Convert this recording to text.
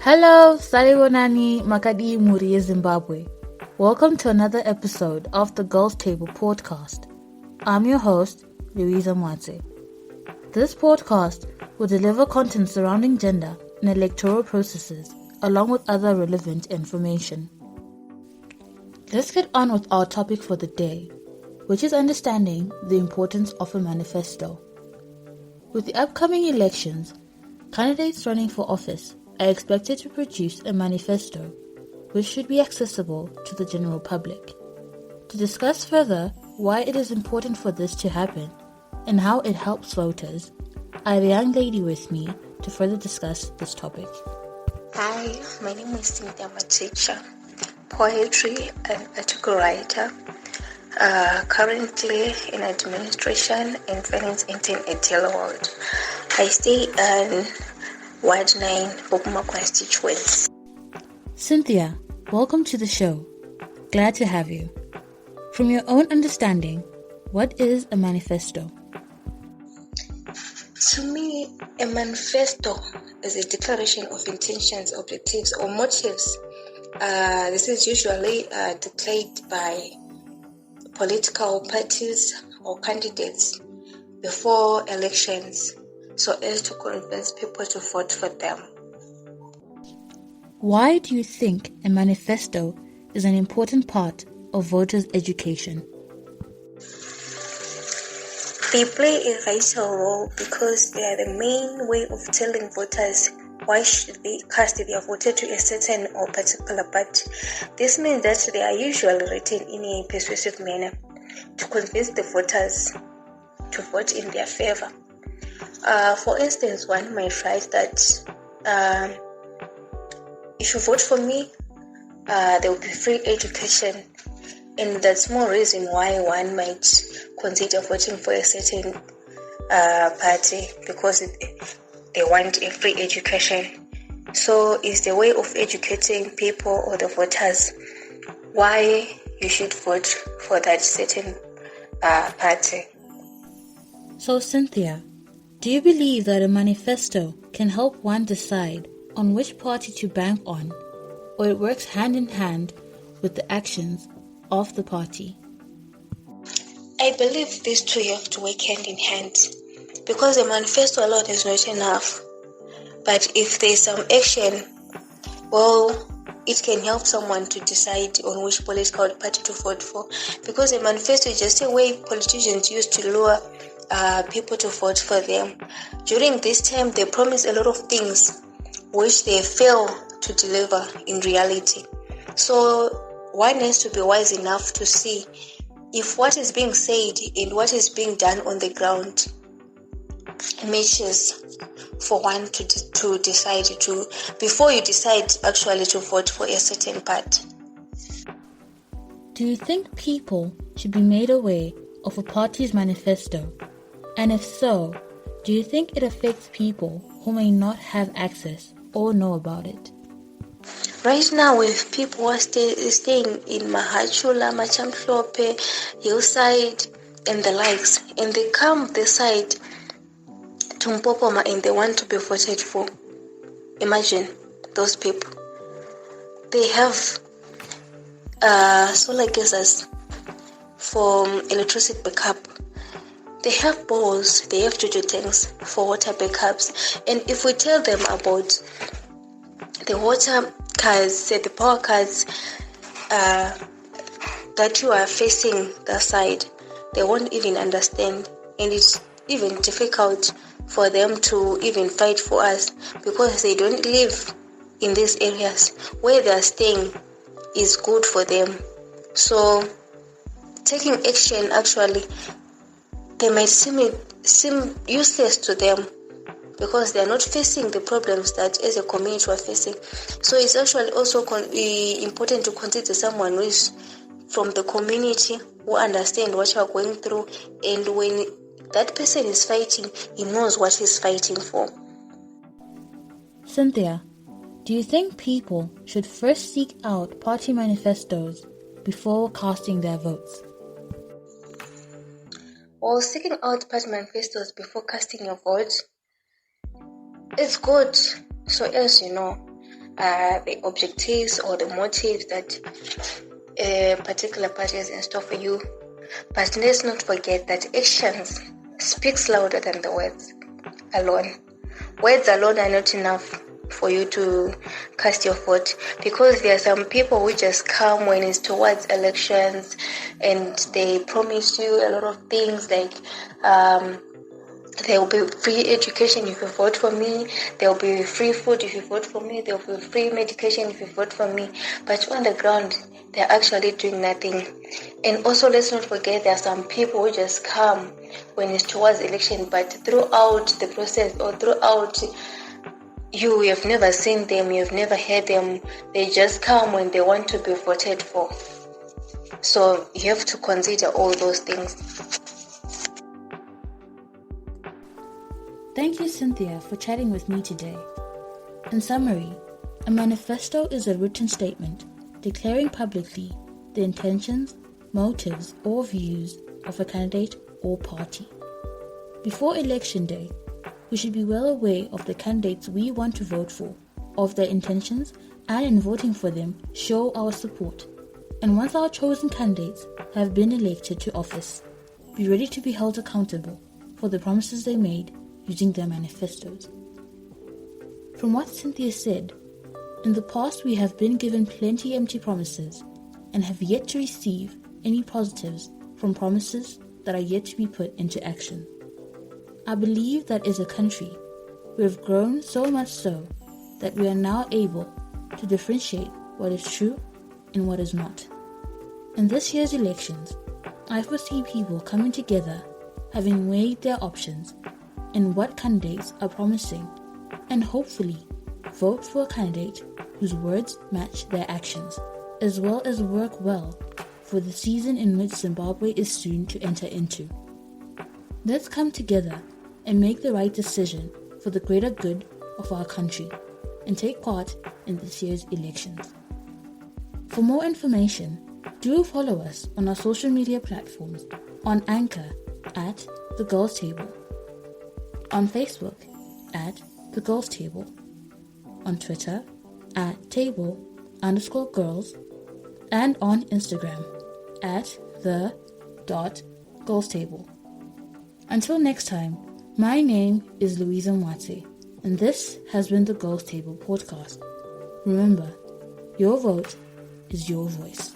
Hello, Salibonani Makadi Muri Zimbabwe. Welcome to another episode of the Girls Table podcast. I'm your host, Louisa Mwatse. This podcast will deliver content surrounding gender and electoral processes, along with other relevant information. Let's get on with our topic for the day, which is understanding the importance of a manifesto. With the upcoming elections, candidates running for office are expected to produce a manifesto which should be accessible to the general public. To discuss further why it is important for this to happen and how it helps voters, I have a young lady with me to further discuss this topic. Hi, my name is Louisa Mwatse, poetry and article writer, currently in administration and finance intern at Yellow World. I stay in Ward 9, Bopuma constituents. Cynthia, welcome to the show. Glad to have you. From your own understanding, what is a manifesto? To me, a manifesto is a declaration of intentions, objectives, or motives. This is usually declared by political parties or candidates before elections, so as to convince people to vote for them. Why do you think a manifesto is an important part of voters' education? They play a vital role because they are the main way of telling voters why should they cast their vote to a certain or particular party. This means that they are usually written in a persuasive manner to convince the voters to vote in their favor. For instance, one might write that if you vote for me, there will be free education. And that's more reason why one might consider voting for a certain party, because they want a free education. So it's the way of educating people or the voters why you should vote for that certain party. So Cynthia, do you believe that a manifesto can help one decide on which party to bank on, or it works hand in hand with the actions of the party? I believe these two have to work hand in hand, because a manifesto alone is not enough. But if there is some action, well, it can help someone to decide on which political party to vote for, because a manifesto is just a way politicians use to lure people to vote for them. During this time, they promise a lot of things which they fail to deliver in reality. So one has to be wise enough to see if what is being said and what is being done on the ground matches for one to decide to, before you decide actually to vote for a certain party. Do you think people should be made aware of a party's manifesto? And if so, do you think it affects people who may not have access or know about it? Right now, with people who are staying in Mahachula, Machamhlope, Hillside, and the likes, and they come decide to Mpopoma and they want to be voted for. Imagine those people. They have solar geysers for electricity backup. They have bowls, they have jojo tanks for water backups. And if we tell them about the water cards, the power cards that you are facing the side, they won't even understand. And it's even difficult for them to even fight for us, because they don't live in these areas. Where they are staying is good for them. So taking action, actually, they might seem useless to them, because they are not facing the problems that as a community we are facing. So it's actually also important to consider someone who is from the community, who understands what you are going through, and when that person is fighting, he knows what he's fighting for. Cynthia, do you think people should first seek out party manifestos before casting their votes? Well, seeking out party manifestos before casting your vote, it's good, so as you know. the objectives or the motives that a particular party has in store for you. But let's not forget that actions speaks louder than the words alone. Words alone are not enough for you to cast your vote, because there are some people who just come when it's towards elections and they promise you a lot of things like there will be free education if you vote for me, there will be free food if you vote for me, there will be free medication if you vote for me, but on the ground they're actually doing nothing. And also, let's not forget there are some people who just come when it's towards election, but throughout the process or throughout you have never seen them, you have never heard them. They just come when they want to be voted for. So you have to consider all those things. Thank you, Cynthia, for chatting with me today. In summary, a manifesto is a written statement declaring publicly the intentions, motives, or views of a candidate or party. Before Election Day, we should be well aware of the candidates we want to vote for, of their intentions, and in voting for them, show our support. And once our chosen candidates have been elected to office, be ready to be held accountable for the promises they made using their manifestos. From what Cynthia said, in the past we have been given plenty empty promises and have yet to receive any positives from promises that are yet to be put into action. I believe that as a country, we have grown so much so that we are now able to differentiate what is true and what is not. In this year's elections, I foresee people coming together, having weighed their options and what candidates are promising, and hopefully vote for a candidate whose words match their actions, as well as work well for the season in which Zimbabwe is soon to enter into. Let's come together and make the right decision for the greater good of our country and take part in this year's elections. For more information, do follow us on our social media platforms, on Anchor at The Girls Table, on Facebook at The Girls Table, on Twitter at table_girls, and on Instagram at the.girlstable. Until next time, my name is Louisa Mwatse, and this has been the Girls Table podcast. Remember, your vote is your voice.